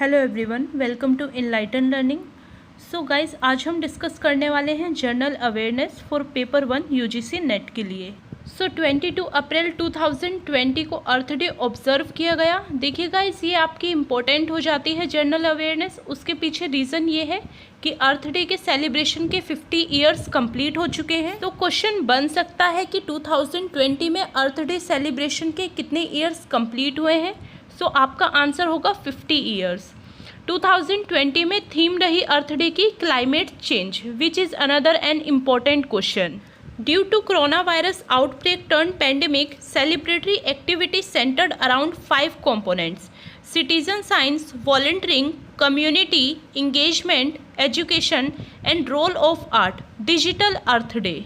Hello everyone, welcome to Enlighten Learning. So guys, आज हम discuss करने वाले हैं general awareness for paper 1 UGC NET के लिए। 22 अप्रैल 2020 को अर्थ डे ऑब्जर्व किया गया। देखिए गाइस, ये आपकी इम्पोर्टेंट हो जाती है जनरल अवेयरनेस। उसके पीछे रीज़न ये है कि अर्थ डे के सेलिब्रेशन के 50 ईयर्स कंप्लीट हो चुके हैं। तो क्वेश्चन बन सकता है कि 2020 में अर्थ डे सेलिब्रेशन के कितने ईयर्स कंप्लीट हुए हैं। सो आपका आंसर होगा 50 ईयर्स। 2020 में थीम रही अर्थ डे की climate change, which is another an important question. Due to corona virus outbreak turn pandemic, celebratory activity centered around 5 components: citizen science, volunteering, community engagement, education and role of art. Digital earth day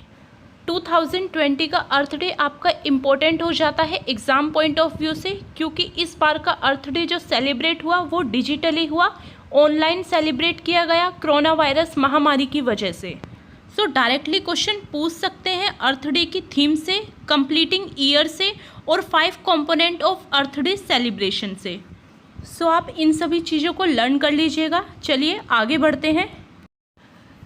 2020 का अर्थ day आपका important हो जाता है exam point of view से, क्योंकि इस बार का अर्थ day जो सेलिब्रेट हुआ वो डिजिटली हुआ, ऑनलाइन सेलिब्रेट किया गया कोरोना वायरस महामारी की वजह से। सो डायरेक्टली क्वेश्चन पूछ सकते हैं अर्थ डे की थीम से, कंप्लीटिंग ईयर से और 5 component of earth day celebration से। सो आप इन सभी चीज़ों को लर्न कर लीजिएगा। चलिए आगे बढ़ते हैं।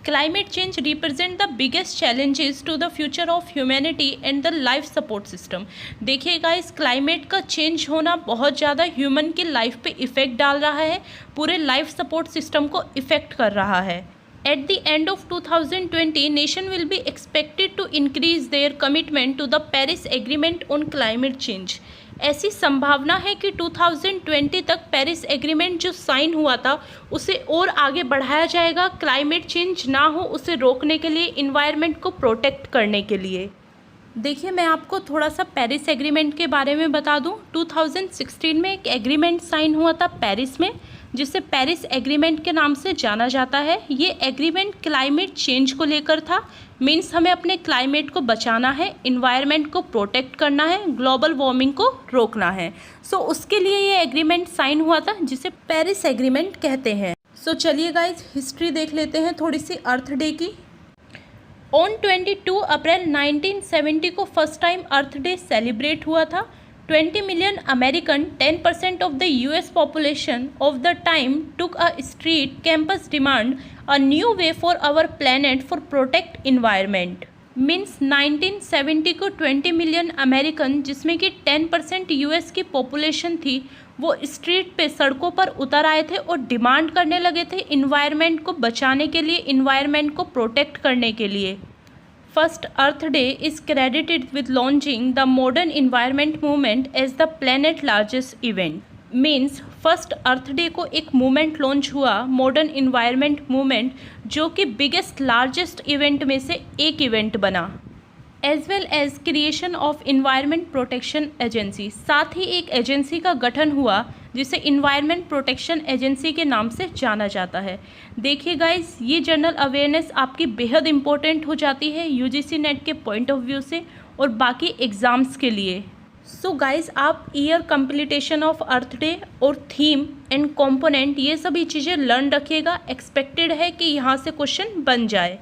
Climate change represent the biggest challenges to the future of humanity and the life support system. देखिएगा, इस क्लाइमेट का चेंज होना बहुत ज़्यादा ह्यूमन की लाइफ पे इफ़ेक्ट डाल रहा है, पूरे लाइफ सपोर्ट सिस्टम को इफ़ेक्ट कर रहा है। At the end of 2020, nation will be expected to increase their commitment to the Paris Agreement on climate change. ऐसी संभावना है कि 2020 तक पेरिस एग्रीमेंट जो साइन हुआ था उसे और आगे बढ़ाया जाएगा, क्लाइमेट चेंज ना हो उसे रोकने के लिए, इन्वायरमेंट को प्रोटेक्ट करने के लिए। देखिए, मैं आपको थोड़ा सा पेरिस एग्रीमेंट के बारे में बता दूं। 2016 में एक एग्रीमेंट साइन हुआ था पेरिस में, जिसे पेरिस एग्रीमेंट के नाम से जाना जाता है। ये एग्रीमेंट क्लाइमेट चेंज को लेकर था। मीन्स हमें अपने क्लाइमेट को बचाना है, इन्वायरमेंट को प्रोटेक्ट करना है, ग्लोबल वार्मिंग को रोकना है। सो उसके लिए ये एग्रीमेंट साइन हुआ था, जिसे पेरिस एग्रीमेंट कहते हैं। सो चलिए गाइज, हिस्ट्री देख लेते हैं थोड़ी सी अर्थ डे की। ऑन 22 अप्रैल 1970 को फर्स्ट टाइम अर्थ डे सेलिब्रेट हुआ था। 20 million American, 10% of the US population of the time, took a street campus demand a new way for our planet for protect environment. Means 1970 को 20 million American, जिसमें कि 10% US की population थी, वो street पे सड़कों पर उतर आए थे और डिमांड करने लगे थे इन्वायरमेंट को बचाने के लिए, इन्वायरमेंट को प्रोटेक्ट करने के लिए। First Earth Day is credited with launching the modern environment movement as the planet largest event. Means first earth day को एक मूवमेंट लॉन्च हुआ, मॉडर्न इन्वायरमेंट मूवमेंट, जो कि बिगेस्ट लार्जेस्ट इवेंट में से एक इवेंट बना। As well as creation of environment protection agency, साथ ही एक एजेंसी का गठन हुआ जिसे इन्वायरमेंट प्रोटेक्शन एजेंसी के नाम से जाना जाता है। देखिए गाइस, ये जनरल अवेयरनेस आपकी बेहद इंपॉर्टेंट हो जाती है यूजीसी नेट के पॉइंट ऑफ व्यू से और बाकी एग्ज़ाम्स के लिए। सो गाइस, आप year completion of earth day और थीम एंड कंपोनेंट, ये सभी चीज़ें लर्न रखिएगा। एक्सपेक्टेड है कि यहाँ से क्वेश्चन बन जाए।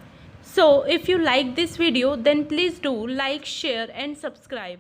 So if you like this video, then please do like, share and subscribe.